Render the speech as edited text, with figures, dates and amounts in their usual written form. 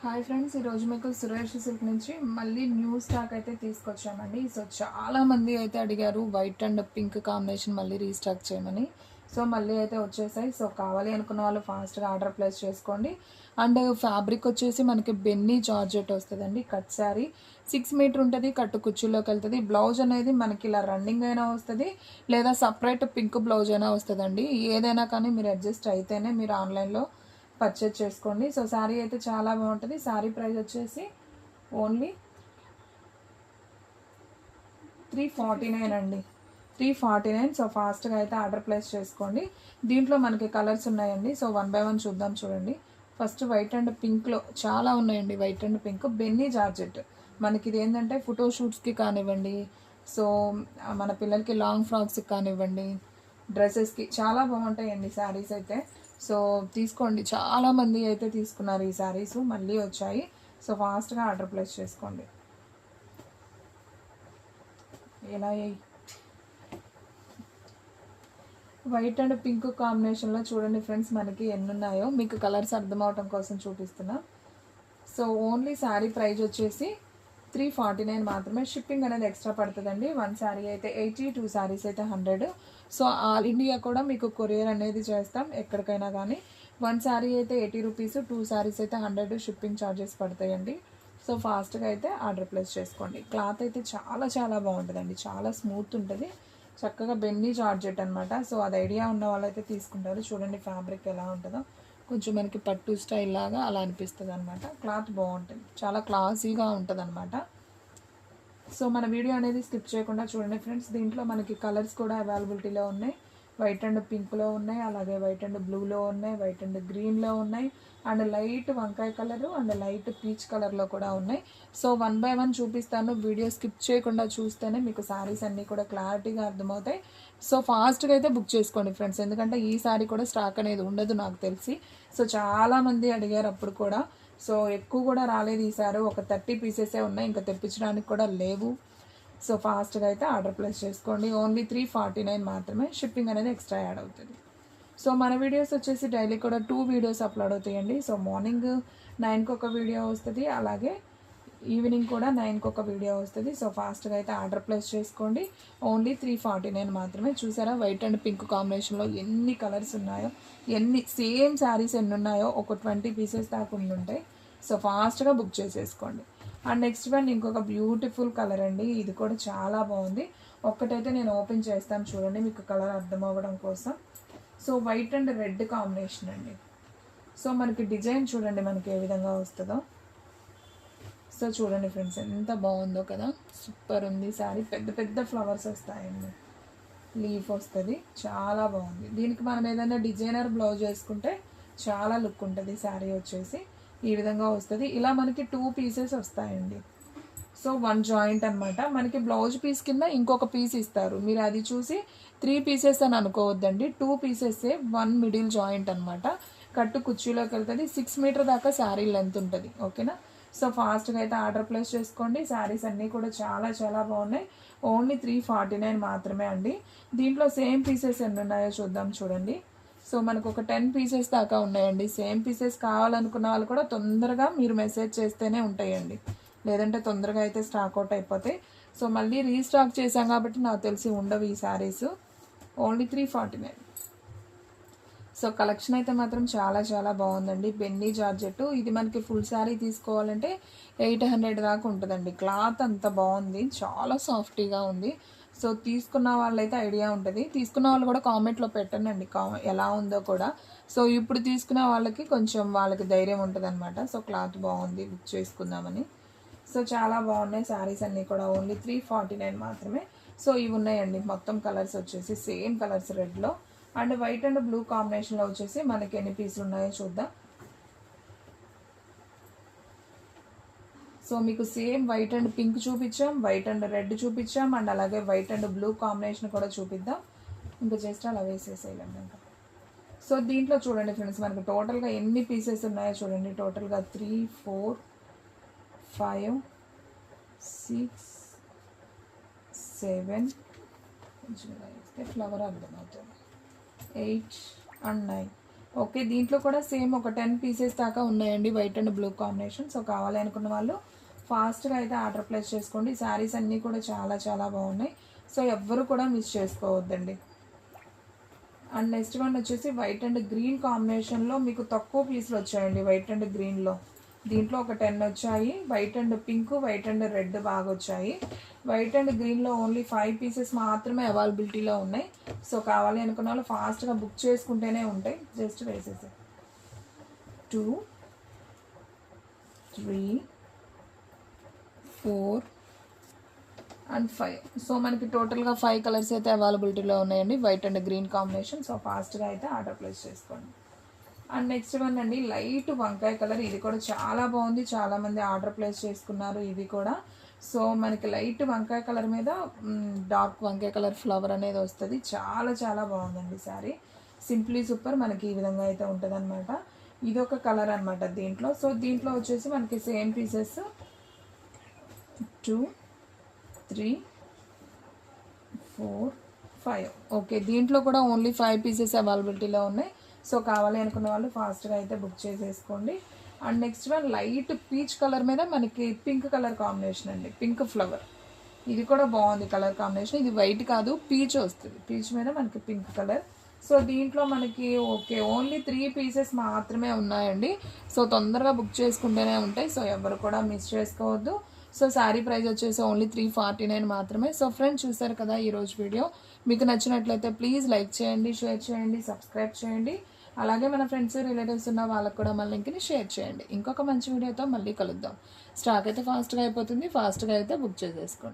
Hi friends, ఈరోజు మీకు Suresh silk నుంచి మళ్ళీ న్యూ స్టాక్ అయితే తీసుకొచ్చామండి. సో చాలామంది అయితే అడిగారు వైట్ అండ్ పింక్ కాంబినేషన్ మళ్ళీ రీస్టాక్ చేయమని. సో మళ్ళీ అయితే వచ్చేసాయి. సో కావాలి అనుకున్న వాళ్ళు ఫాస్ట్గా ఆర్డర్ ప్లేస్ చేసుకోండి. అండ్ ఫ్యాబ్రిక్ వచ్చేసి మనకి బెన్నీ జార్జెట్ వస్తుందండి. కట్ శారీ 6 మీటర్ ఉంటుంది, కట్టు కుర్చీలోకి వెళ్తుంది. బ్లౌజ్ అనేది మనకి ఇలా రన్నింగ్ అయినా వస్తుంది, లేదా సపరేట్ పింక్ బ్లౌజ్ అయినా వస్తుందండి. ఏదైనా కానీ మీరు అడ్జస్ట్ అయితేనే మీరు ఆన్లైన్లో పర్చేజ్ చేసుకోండి. సో శారీ అయితే చాలా బాగుంటుంది. శారీ ప్రైస్ వచ్చేసి ఓన్లీ 349 అండి, 349. సో ఫాస్ట్గా అయితే ఆర్డర్ ప్లేస్ చేసుకోండి. దీంట్లో మనకి కలర్స్ ఉన్నాయండి. సో 1 by 1 చూద్దాం. చూడండి, ఫస్ట్ వైట్ అండ్ పింక్లో చాలా ఉన్నాయండి. వైట్ అండ్ పింక్ బెన్నీ జార్జెట్. మనకి ఇది ఏంటంటే ఫోటోషూట్స్కి కానివ్వండి, సో మన పిల్లలకి లాంగ్ ఫ్రాక్స్కి కానివ్వండి, డ్రెస్సెస్కి చాలా బాగుంటాయండి శారీస్ అయితే. సో తీసుకోండి, చాలామంది అయితే తీసుకున్నారు ఈ శారీస్, మళ్ళీ వచ్చాయి. సో ఫాస్ట్గా ఆర్డర్ ప్లేస్ చేసుకోండి. ఎలా వైట్ అండ్ పింక్ కాంబినేషన్లో చూడండి ఫ్రెండ్స్, మనకి ఎన్ని ఉన్నాయో మీకు కలర్స్ అర్థం అవటం కోసం చూపిస్తున్నా. సో ఓన్లీ శారీ ప్రైస్ వచ్చేసి 349 మాత్రమే. షిప్పింగ్ అనేది ఎక్స్ట్రా పడుతుందండి. 1 శారీ అయితే 80, 2 శారీస్ అయితే 100. సో ఆల్ ఇండియా కూడా మీకు కొరియర్ అనేది చేస్తాం ఎక్కడికైనా కానీ. 1 శారీ అయితే 80 రూపీస్, 2 శారీస్ అయితే 100 షిప్పింగ్ ఛార్జెస్ పడతాయండి. సో ఫాస్ట్గా అయితే ఆర్డర్ ప్లేస్ చేసుకోండి. క్లాత్ అయితే చాలా చాలా బాగుంటుందండి, చాలా స్మూత్ ఉంటుంది. చక్కగా బెన్నీ జార్జెట్ అనమాట. సో అది ఐడియా ఉన్న వాళ్ళైతే తీసుకుంటారు. చూడండి ఫ్యాబ్రిక్ ఎలా ఉంటుందో, కొంచెం మనకి పట్టు స్టైల్ లాగా అలా అనిపిస్తుంది అనమాట. క్లాత్ బాగుంటుంది, చాలా క్లాసీగా ఉంటుంది అనమాట. సో మన వీడియో అనేది స్కిప్ చేయకుండా చూడండి ఫ్రెండ్స్. దీంట్లో మనకి కలర్స్ కూడా అవైలబిలిటీలో ఉన్నాయి. వైట్ అండ్ పింక్లో ఉన్నాయి, అలాగే వైట్ అండ్ బ్లూలో ఉన్నాయి, వైట్ అండ్ గ్రీన్లో ఉన్నాయి, అండ్ లైట్ వంకాయ కలరు అండ్ లైట్ పీచ్ కలర్లో కూడా ఉన్నాయి. సో 1 by 1 చూపిస్తాను. వీడియో స్కిప్ చేయకుండా చూస్తేనే మీకు శారీస్ అన్నీ కూడా క్లారిటీగా అర్థమవుతాయి. సో ఫాస్ట్గా అయితే బుక్ చేసుకోండి ఫ్రెండ్స్, ఎందుకంటే ఈ శారీ కూడా స్టాక్ అనేది ఉండదు నాకు తెలిసి. సో చాలామంది అడిగారు అప్పుడు కూడా. సో ఎక్కువ కూడా రాలేదు ఈసారి, ఒక 30 పీసెసే ఉన్నాయి, ఇంకా తెప్పించడానికి కూడా లేవు. సో ఫాస్ట్గా అయితే ఆర్డర్ ప్లేస్ చేసుకోండి. ఓన్లీ 349 మాత్రమే. షిప్పింగ్ అనేది ఎక్స్ట్రా యాడ్ అవుతుంది. సో మన వీడియోస్ వచ్చేసి డైలీ కూడా 2 వీడియోస్ అప్లోడ్ అవుతాయండి. సో మార్నింగ్ 9కి ఒక వీడియో వస్తుంది, అలాగే ఈవినింగ్ కూడా 9కి ఒక వీడియో వస్తుంది. సో ఫాస్ట్గా అయితే ఆర్డర్ ప్లేస్ చేసుకోండి. ఓన్లీ 349 మాత్రమే. చూసారా వైట్ అండ్ పింక్ కాంబినేషన్లో ఎన్ని కలర్స్ ఉన్నాయో, ఎన్ని సేమ్ శారీస్ ఎన్ని ఉన్నాయో, ఒక 20 పీసెస్ దాకా ఉంటాయి. సో ఫాస్ట్గా బుక్ చేసేసుకోండి. అండ్ నెక్స్ట్ వన్ ఇంకొక బ్యూటిఫుల్ కలర్ అండి. ఇది కూడా చాలా బాగుంది. ఒక్కటైతే నేను ఓపెన్ చేస్తాను చూడండి, మీకు కలర్ అర్థం అవ్వడం కోసం. So white and red combination అండి. సో మనకి డిజైన్ చూడండి మనకి ఏ విధంగా వస్తుందో. సో చూడండి ఫ్రెండ్స్, ఎంత బాగుందో కదా, సూపర్ ఉంది శారీ. పెద్ద పెద్ద ఫ్లవర్స్ వస్తాయండి, లీఫ్ వస్తుంది, చాలా బాగుంది. దీనికి మనం ఏదైనా డిజైనర్ బ్లౌజ్ వేసుకుంటే చాలా లుక్ ఉంటుంది. శారీ వచ్చేసి ఈ విధంగా వస్తుంది. ఇలా మనకి 2 పీసెస్ వస్తాయండి. సో 1 జాయింట్ అనమాట. మనకి బ్లౌజ్ పీస్ కింద ఇంకొక పీస్ ఇస్తారు, మీరు అది చూసి 3 పీసెస్ అని అనుకోవద్దండి. 2 పీసెస్, 1 మిడిల్ జాయింట్ అనమాట. కట్టు కుర్చీలోకి వెళ్తుంది. 6 మీటర్ దాకా శారీ లెంత్ ఉంటుంది. ఓకేనా. సో ఫాస్ట్గా అయితే ఆర్డర్ ప్లేస్ చేసుకోండి. శారీస్ అన్నీ కూడా చాలా చాలా బాగున్నాయి. ఓన్లీ 349 మాత్రమే అండి. దీంట్లో సేమ్ పీసెస్ ఎన్ని ఉన్నాయో చూద్దాం. చూడండి, సో మనకు ఒక 10 పీసెస్ దాకా ఉన్నాయండి. సేమ్ పీసెస్ కావాలనుకున్న వాళ్ళు కూడా తొందరగా మీరు మెసేజ్ చేస్తేనే ఉంటాయండి, లేదంటే తొందరగా అయితే స్టాక్ అవుట్ అయిపోతాయి. సో మళ్ళీ రీస్టాక్ చేశాం కాబట్టి నాకు తెలిసి ఉండవు ఈ శారీస్. ఓన్లీ 349. సో కలెక్షన్ అయితే మాత్రం చాలా చాలా బాగుందండి. బెన్నీ జార్జెట్. ఇది మనకి ఫుల్ శారీ తీసుకోవాలంటే 800 దాకా ఉంటుందండి. క్లాత్ అంత బాగుంది, చాలా సాఫ్టీగా ఉంది. సో తీసుకున్న వాళ్ళైతే ఐడియా ఉంటుంది. తీసుకున్న వాళ్ళు కూడా కామెంట్లో పెట్టండి ఎలా ఉందో కూడా. సో ఇప్పుడు తీసుకున్న వాళ్ళకి కొంచెం వాళ్ళకి ధైర్యం ఉంటుంది అనమాట. సో క్లాత్ బాగుంది, బుక్ చేసుకుందామని. సో చాలా బాగున్నాయి శారీస్ అన్నీ కూడా. ఓన్లీ 349 మాత్రమే. సో ఇవి ఉన్నాయండి మొత్తం కలర్స్ వచ్చేసి సేమ్ కలర్స్, రెడ్లో అండ్ వైట్ అండ్ బ్లూ కాంబినేషన్లో వచ్చేసి మనకి ఎన్ని పీసులు ఉన్నాయో చూద్దాం. సో మీకు సేమ్ వైట్ అండ్ పింక్ చూపించాం, వైట్ అండ్ రెడ్ చూపించాం, అండ్ అలాగే వైట్ అండ్ బ్లూ కాంబినేషన్ కూడా చూపిద్దాం. ఇంకా జస్ట్ అలా వేసేసేయాలండి ఇంకా. సో దీంట్లో చూడండి ఫ్రెండ్స్, మనకి టోటల్గా ఎన్ని పీసెస్ ఉన్నాయో చూడండి. టోటల్గా 3, 4, 5, 6, 7, కొంచెం ఫ్లవర్ అర్థమవుతుంది, 8 and 9. ఓకే, దీంట్లో కూడా సేమ్ ఒక 10 పీసెస్ దాకా ఉన్నాయండి white and blue combination. So కావాలి అనుకున్న వాళ్ళు ఫాస్ట్గా అయితే ఆర్డర్ ప్లేస్ చేసుకోండి. శారీస్ అన్నీ కూడా చాలా చాలా బాగున్నాయి. సో ఎవ్వరు కూడా మిస్ చేసుకోవద్దండి. అండ్ నెక్స్ట్ వన్ వచ్చేసి వైట్ అండ్ గ్రీన్ కాంబినేషన్లో మీకు తక్కువ పీసులు వచ్చాయండి. వైట్ అండ్ గ్రీన్లో దీంట్లో ఒక 10 వచ్చాయి. White and pink, white and red బాగా వచ్చాయి. వైట్ అండ్ గ్రీన్లో ఓన్లీ 5 పీసెస్ మాత్రమే అవైలబిలిటీలో ఉన్నాయి. సో కావాలి అనుకున్న వాళ్ళు ఫాస్ట్గా బుక్ చేసుకుంటేనే ఉంటాయి. జస్ట్ వేసేసి 2, 3, 4 అండ్ 5. సో మనకి టోటల్గా 5 కలర్స్ అయితే అవైలబిలిటీలో ఉన్నాయండి, white and green combination. So ఫాస్ట్గా అయితే ఆర్డర్ ప్లేస్ చేసుకోండి. అండ్ నెక్స్ట్ వన్ అండి లైట్ వంకాయ కలర్. ఇది కూడా చాలా బాగుంది, చాలామంది ఆర్డర్ ప్లేస్ చేసుకున్నారు ఇది కూడా. సో మనకి లైట్ వంకాయ కలర్ మీద డార్క్ వంకాయ కలర్ ఫ్లవర్ అనేది వస్తుంది. చాలా చాలా బాగుందండి శారీ. Simply super. మనకి ఈ విధంగా అయితే ఉంటుంది అనమాట. ఇది ఒక కలర్ అనమాట దీంట్లో. సో దీంట్లో వచ్చేసి మనకి సేమ్ పీసెస్ 2, 3, 4, 5. ఓకే, దీంట్లో కూడా ఓన్లీ 5 పీసెస్ అవైలబిలిటీలో ఉన్నాయి. సో కావాలి అనుకున్న వాళ్ళు ఫాస్ట్గా అయితే బుక్ చేసేసుకోండి. And next one light peach colour మీద మనకి పింక్ కలర్ కాంబినేషన్ అండి, పింక్ ఫ్లవర్. ఇది కూడా బాగుంది కలర్ కాంబినేషన్. ఇది వైట్ కాదు, పీచ్ వస్తుంది. పీచ్ మీద మనకి పింక్ కలర్. సో దీంట్లో మనకి ఓకే ఓన్లీ 3 పీసెస్ మాత్రమే ఉన్నాయండి. సో తొందరగా బుక్ చేసుకుంటేనే ఉంటాయి. సో ఎవరు కూడా మిస్ చేసుకోవద్దు. సో శారీ ప్రైస్ వచ్చేసి ఓన్లీ 349 మాత్రమే. సో ఫ్రెండ్స్ చూసారు కదా ఈరోజు వీడియో. మీకు నచ్చినట్లయితే ప్లీజ్ లైక్ చేయండి, షేర్ చేయండి, సబ్స్క్రైబ్ చేయండి. అలాగే మన ఫ్రెండ్స్ రిలేటివ్స్ ఉన్న వాళ్ళకు కూడా మన లింక్ని షేర్ చేయండి. ఇంకొక మంచి వీడియోతో మళ్ళీ కలుద్దాం. స్టాక్ అయితే ఫాస్ట్గా అయిపోతుంది. ఫాస్ట్గా అయితే బుక్ చేసేసుకోండి.